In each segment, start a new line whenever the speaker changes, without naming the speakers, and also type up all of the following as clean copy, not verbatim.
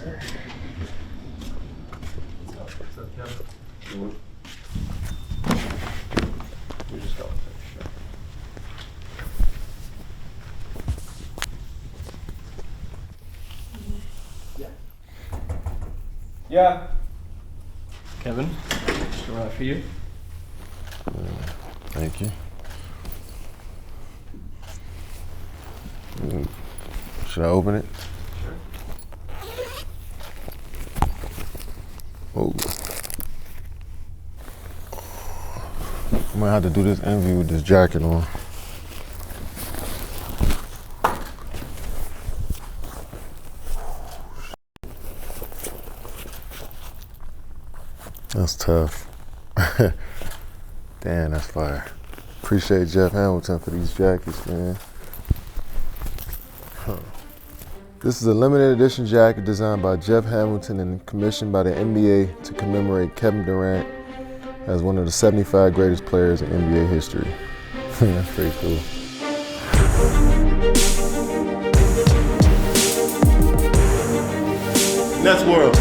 What's up, Kevin?
We just got
Yeah. Kevin, just arrived for you.
Thank you. Should I open it?
Sure.
Oh. I might have to do this interview with this jacket on. That's tough. Damn, that's fire. Appreciate Jeff Hamilton for these jackets, man. This is a limited edition jacket designed by Jeff Hamilton and commissioned by the NBA to commemorate Kevin Durant as one of the 75 greatest players in NBA history. That's pretty cool.
Nets world.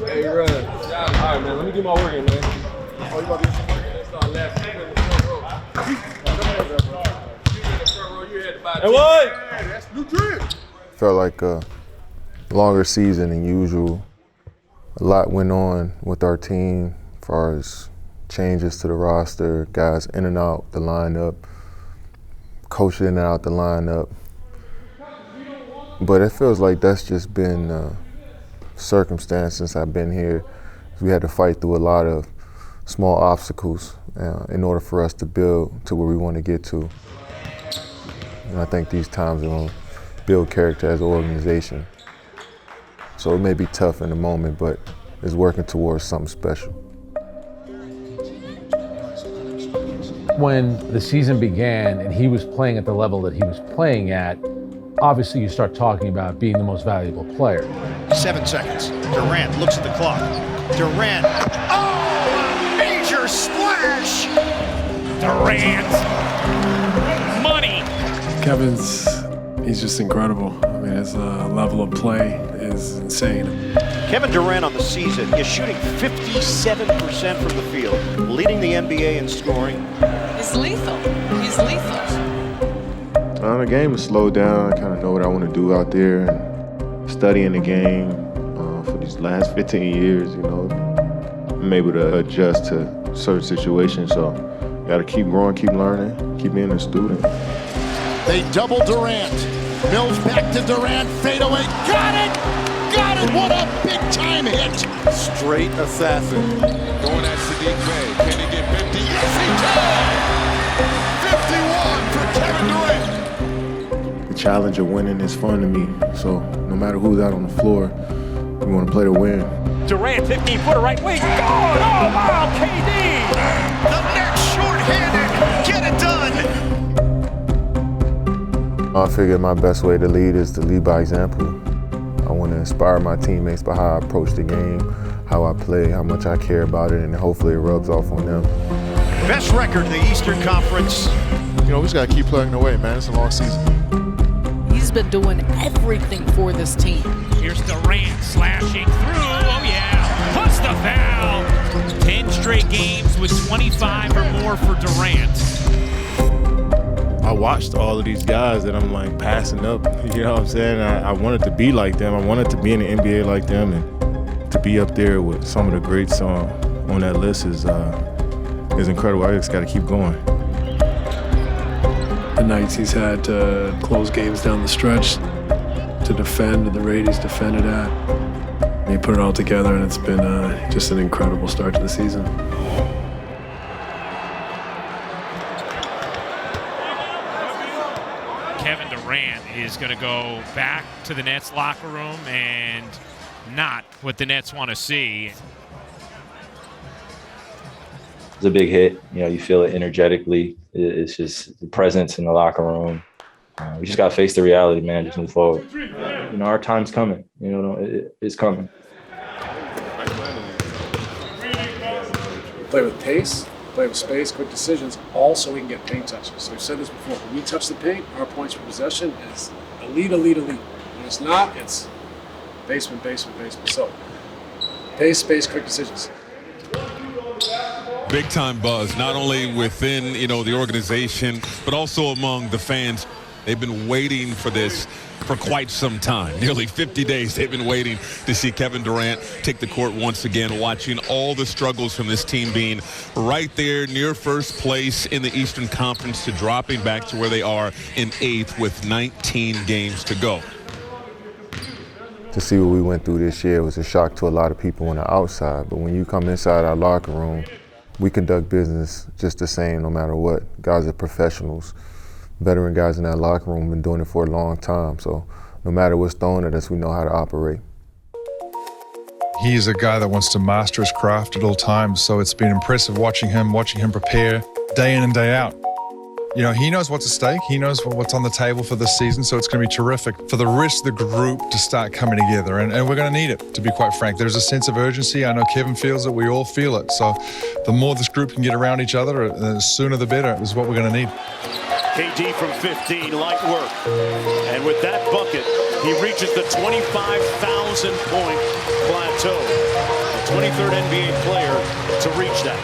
Hey, run. All right, man. Let me do my work in, man. Oh, you about to do some work? It's our last season in the front row. You in the front row. You had to buy a ticket.
What?
That's new drip.
Felt like a longer season than usual. A lot went on with our team as far as changes to the roster, guys in and out the lineup, coach in and out the lineup. But it feels like that's just been circumstance since I've been here. We had to fight through a lot of small obstacles in order for us to build to where we want to get to. And I think these times are going to build character as an organization. So it may be tough in the moment, but it's working towards something special.
When the season began and he was playing at the level that he was playing at, obviously you start talking about being the most valuable player.
7 seconds. Durant looks at the clock. Durant. Oh, major splash!
Durant. Money.
He's just incredible. I mean, his level of play is insane.
Kevin Durant on the season is shooting 57% from the field, leading the NBA in scoring.
He's lethal. He's lethal.
The game has slowed down. I kind of know what I want to do out there and studying the game for these last 15 years, you know. I'm able to adjust to certain situations, so got to keep growing, keep learning, keep being a student.
They double Durant. Mills back to Durant, fade away. Got it! Got it! What a big-time hit!
Straight assassin.
Going at Sadiq Bey. Can he get 50? Yes, he can! 51 for Kevin Durant.
The challenge of winning is fun to me, so no matter who's out on the floor, we want to play to win.
Durant, 15-footer right wing. Gone! Oh, wow, KD!
The Nets short-handed. Get it done!
I figured my best way to lead is to lead by example. I want to inspire my teammates by how I approach the game, how I play, how much I care about it, and hopefully it rubs off on them.
Best record in the Eastern Conference.
You know, we just got to keep plugging away, man. It's a long season.
He's been doing everything for this team.
Here's Durant slashing through. Oh, yeah. Plus the foul. 10 straight games with 25 or more for Durant.
I watched all of these guys that I'm like passing up, you know what I'm saying? I wanted to be like them. I wanted to be in the NBA like them, and to be up there with some of the greats on that list is incredible. I just got to keep going.
The nights he's had to close games down the stretch, to defend at the rate he's defended at. He put it all together, and it's been just an incredible start to the season.
Kevin Durant is going to go back to the Nets locker room, and not what the Nets want to see.
it's a big hit. You know, you feel it energetically. It's just the presence in the locker room. We just got to face the reality, man, just move forward. You know, our time's coming. You know, it's coming.
Play with pace, play with space, quick decisions, all so we can get paint touches. So we've said this before. When we touch the paint, our points per possession is elite. When it's not, it's basement. So pace, space, quick decisions.
Big time buzz, not only within, the organization, but also among the fans. They've been waiting for this for quite some time. Nearly 50 days they've been waiting to see Kevin Durant take the court once again, watching all the struggles from this team being right there near first place in the Eastern Conference to dropping back to where they are in 8th with 19 games to go.
To see what we went through this year was a shock to a lot of people on the outside, but when you come inside our locker room, we conduct business just the same no matter what. Guys are professionals. Veteran guys in that locker room have been doing it for a long time, so no matter what's thrown at us, we know how to operate.
He is a guy that wants to master his craft at all times, so it's been impressive watching him prepare day in and day out. He knows what's at stake, he knows what's on the table for this season, so it's going to be terrific for the rest of the group to start coming together, and we're going to need it, to be quite frank. There's a sense of urgency. I know Kevin feels it, we all feel it, so the more this group can get around each other, the sooner the better is what we're going to need.
KD from 15, light work. And with that bucket, he reaches the 25,000-point plateau. The 23rd NBA player to reach that.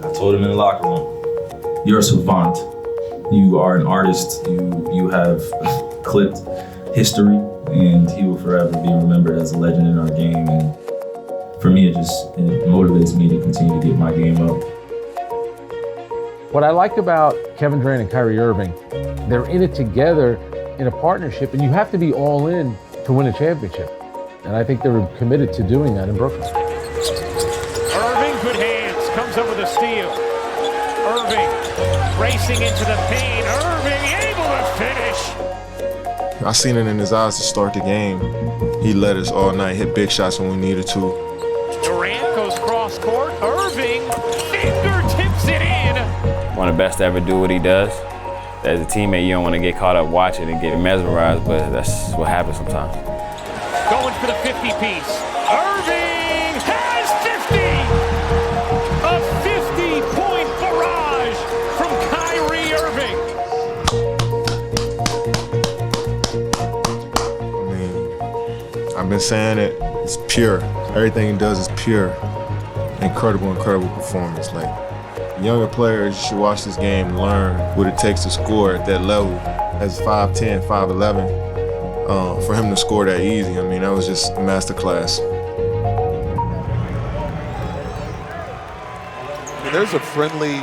I told him in the locker room, you're a savant. You are an artist. You have clipped history, and he will forever be remembered as a legend in our game. And for me, it motivates me to continue to get my game up.
What I like about Kevin Durant and Kyrie Irving, they're in it together in a partnership, and you have to be all in to win a championship. And I think they were committed to doing that in Brooklyn.
Irving, good hands, comes up with a steal. Irving racing into the paint. Irving able to finish.
I seen it in his eyes to start the game. He led us all night, hit big shots when we needed to.
Durant goes cross court. Irving fingertips it in.
One of the best to ever do what he does. As a teammate, you don't want to get caught up watching and get mesmerized, but that's what happens sometimes.
Going for the 50-piece. Irving has 50! A 50-point barrage from Kyrie
Irving. I've been saying it, it's pure. Everything he does is pure. Incredible performance. Younger players should watch this game and learn what it takes to score at that level. As 5'10", 5'11", for him to score that easy, that was just a masterclass.
There's a friendly,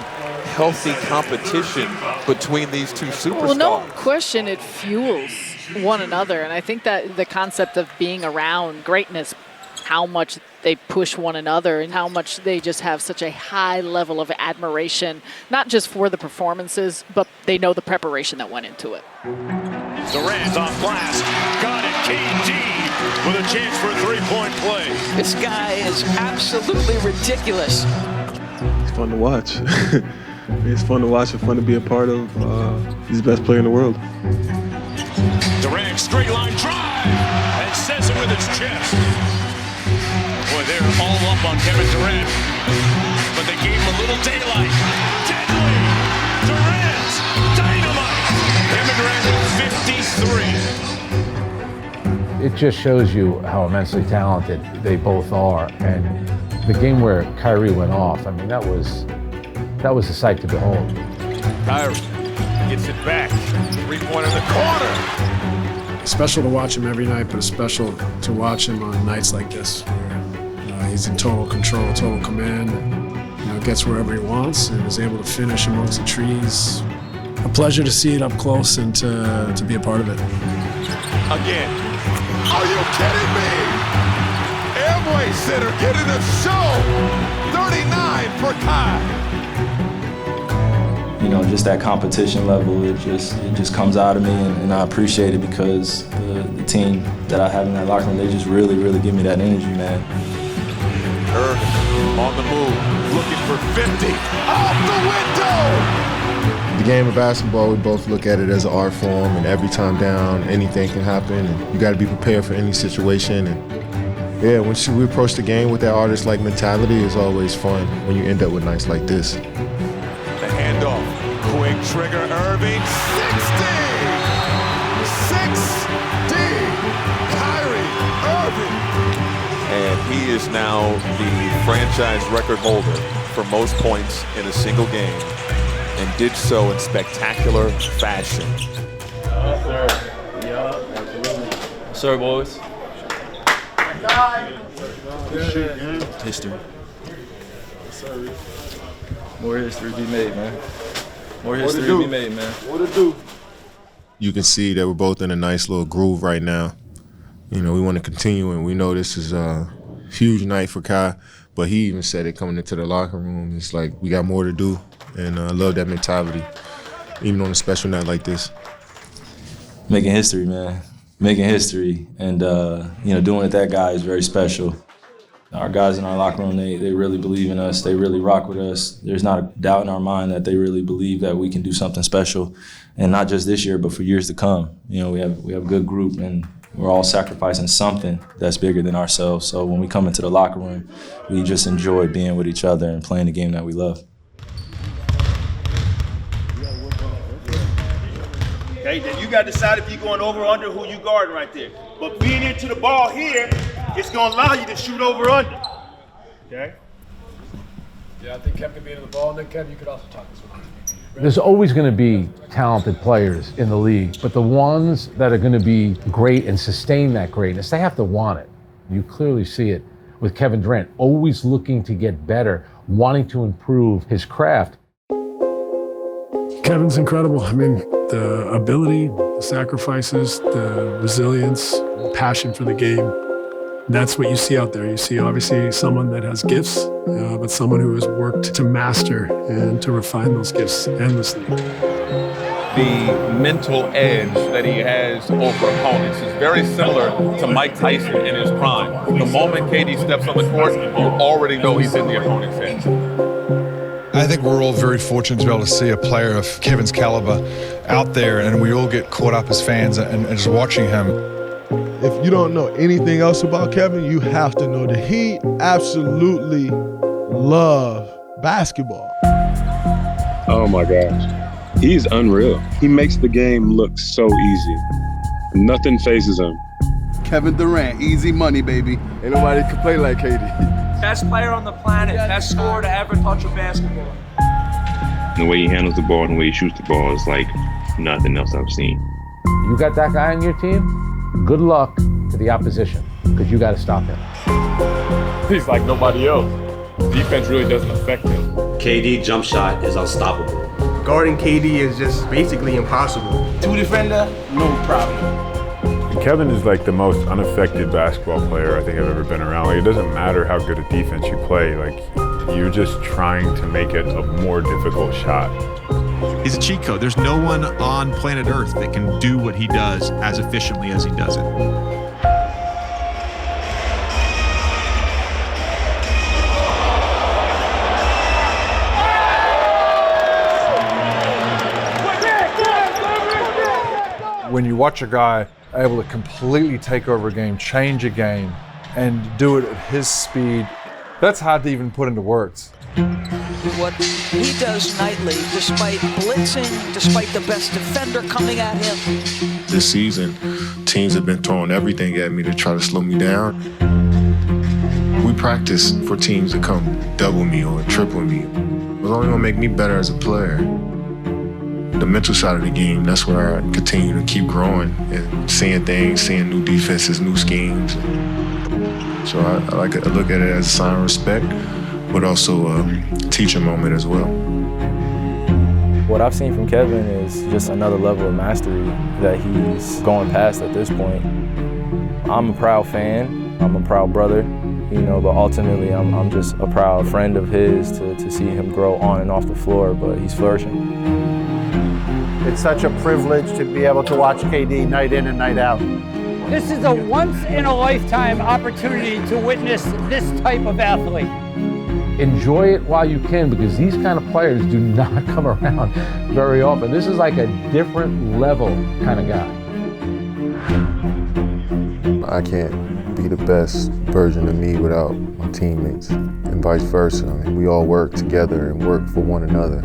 healthy competition between these two superstars.
Well, no question it fuels one another, and I think that the concept of being around greatness, how much they push one another and how much they just have such a high level of admiration, not just for the performances, but they know the preparation that went into it.
Durant off glass, got it, KD with a chance for a three-point play.
This guy is absolutely ridiculous.
It's fun to watch. It's fun to watch and fun to be a part of. He's the best player in the world.
Durant, straight line drive, and says it with his chest. Boy, they're all up on Kevin Durant, but they gave him a little daylight. Deadly! Durant! Dynamite! Kevin Durant, 53.
It just shows you how immensely talented they both are. And the game where Kyrie went off, that was a sight to behold.
Kyrie gets it back. Three-pointer in the corner.
It's special to watch him every night, but it's special to watch him on nights like this. He's in total control, total command, gets wherever he wants and is able to finish amongst the trees. A pleasure to see it up close and to be a part of it.
Again. Are you kidding me? Airway Center getting a show. 39 for Kai.
Just that competition level, it just comes out of me, and I appreciate it because the team that I have in that locker room, they just really, really give me that energy, man.
move, looking for 50. Out the window!
The game of basketball, we both look at it as an art form, and every time down, anything can happen, and you got to be prepared for any situation. And yeah, when we approach the game with that artist-like mentality, it's always fun when you end up with nights like this.
The handoff, quick trigger, Irving, 60! Kyrie Irving! And he is now the franchise record holder for most points in a single game, and did so in spectacular fashion.
Yes, sir. Yeah, absolutely.
Sir, boys.
History.
More history to be made, man. More history to be made, man.
What it do?
You can see that we're both in a nice little groove right now. You know, we want to continue, and we know this is a huge night for Kai, but he even said it coming into the locker room. It's like we got more to do, and I love that mentality, even on a special night like this.
Making history, man. Making history, and doing it that guy is very special. Our guys in our locker room, they really believe in us. They really rock with us. There's not a doubt in our mind that they really believe that we can do something special, and not just this year, but for years to come. You know, we have a good group, and we're all sacrificing something that's bigger than ourselves. So when we come into the locker room, we just enjoy being with each other and playing the game that we love.
Okay, then you got to decide if you're going over or under who you guarding right there. But being into the ball here, it's going to allow you to shoot over or under. Okay?
Yeah, I think Kevin could be into the ball, and then Kevin, you could also talk this one.
There's always going to be talented players in the league, but the ones that are going to be great and sustain that greatness, they have to want it. You clearly see it with Kevin Durant, always looking to get better, wanting to improve his craft.
Kevin's incredible. I mean, the ability, the sacrifices, the resilience, the passion for the game. That's what you see out there. You see, obviously, someone that has gifts, but someone who has worked to master and to refine those gifts endlessly.
The mental edge that he has over opponents is very similar to Mike Tyson in his prime. The moment KD steps on the court, you already know he's in the opponent's head.
I think we're all very fortunate to be able to see a player of Kevin's caliber out there, and we all get caught up as fans and just watching him.
If you don't know anything else about Kevin, you have to know that he absolutely loves basketball.
Oh my gosh, he's unreal. He makes the game look so easy. Nothing phases him.
Kevin Durant, easy money, baby. Ain't nobody can play like KD.
Best player on the planet, best scorer to ever touch a basketball.
The way he handles the ball and the way he shoots the ball is like nothing else I've seen.
You got that guy on your team? Good luck to the opposition, because you got to stop him.
He's like nobody else. Defense really doesn't affect him.
KD jump shot is unstoppable.
Guarding KD is just basically impossible. Two defender, no problem.
Kevin is like the most unaffected basketball player I think I've ever been around. Like, it doesn't matter how good a defense you play. Like, you're just trying to make it a more difficult shot.
He's a cheat code. There's no one on planet Earth that can do what he does as efficiently as he does it.
When you watch a guy able to completely take over a game, change a game, and do it at his speed, that's hard to even put into words.
What he does nightly, despite blitzing, despite the best defender coming at him.
This season, teams have been throwing everything at me to try to slow me down. We practice for teams to come double me or triple me. It's only gonna make me better as a player. The mental side of the game, that's where I continue to keep growing and seeing things, seeing new defenses, new schemes. So I like to look at it as a sign of respect, but also a teaching moment as well.
What I've seen from Kevin is just another level of mastery that he's going past at this point. I'm a proud fan, I'm a proud brother, but ultimately I'm just a proud friend of his to see him grow on and off the floor, but he's flourishing.
It's such a privilege to be able to watch KD night in and night out.
This is a once-in-a-lifetime opportunity to witness this type of athlete.
enjoy it while you can, because these kind of players do not come around very often. This is like a different level kind of guy.
I can't be the best version of me without my teammates, and vice versa. I mean, we all work together and work for one another.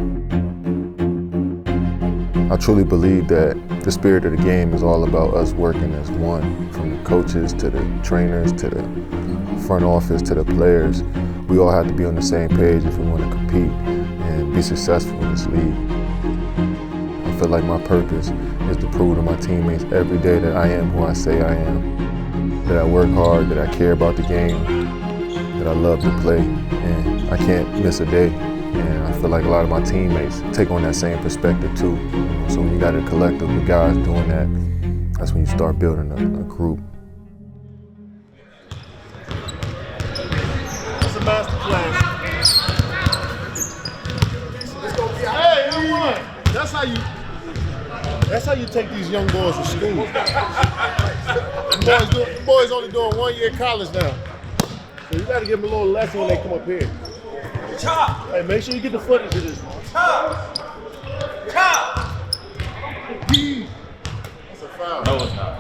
I truly believe that the spirit of the game is all about us working as one, from the coaches to the trainers to the front office to the players. We all have to be on the same page if we want to compete and be successful in this league. I feel like my purpose is to prove to my teammates every day that I am who I say I am, that I work hard, that I care about the game, that I love to play, and I can't miss a day. And I feel like a lot of my teammates take on that same perspective too. So when you got a collective of guys doing that, that's when you start building a group.
That's a master class. Hey, everyone! That's how you take these young boys to school. The boys only doing 1 year college now. So you gotta give them a little lesson when they come up here. Chop! Hey, make sure you get the footage of this. Chop! Chop! That's a foul.
No, it's not.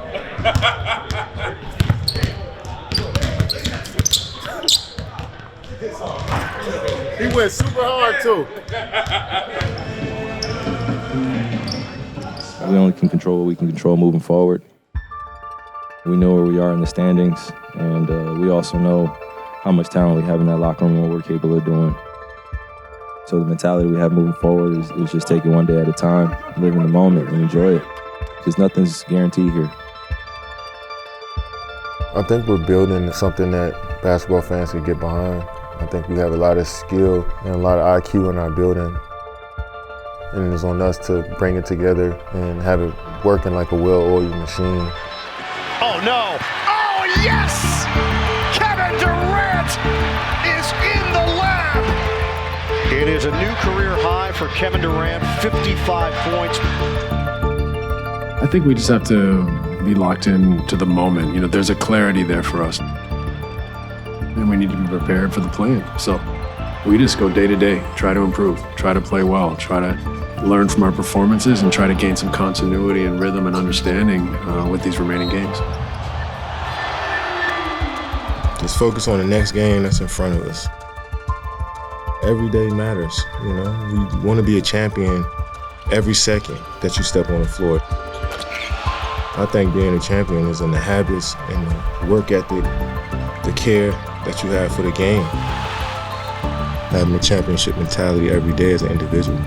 He went super hard too.
We only can control what we can control moving forward. We know where we are in the standings, and we also know how much talent we have in that locker room and what we're capable of doing. So the mentality we have moving forward is just take it one day at a time, live in the moment and enjoy it, because nothing's guaranteed here.
I think we're building something that basketball fans can get behind. I think we have a lot of skill and a lot of IQ in our building. And it's on us to bring it together and have it working like a well-oiled machine.
Oh no! Oh yes! Kevin Durant is in the lab! It is a new career high for Kevin Durant, 55 points.
I think we just have to be locked in to the moment. You know, there's a clarity there for us. And we need to be prepared for the plan. So we just go day to day, try to improve, try to play well, try to learn from our performances and try to gain some continuity and rhythm and understanding with these remaining games.
Just focus on the next game that's in front of us. Every day matters, you know. We want to be a champion every second that you step on the floor. I think being a champion is in the habits and the work ethic, the care that you have for the game. Having a championship mentality every day as an individual.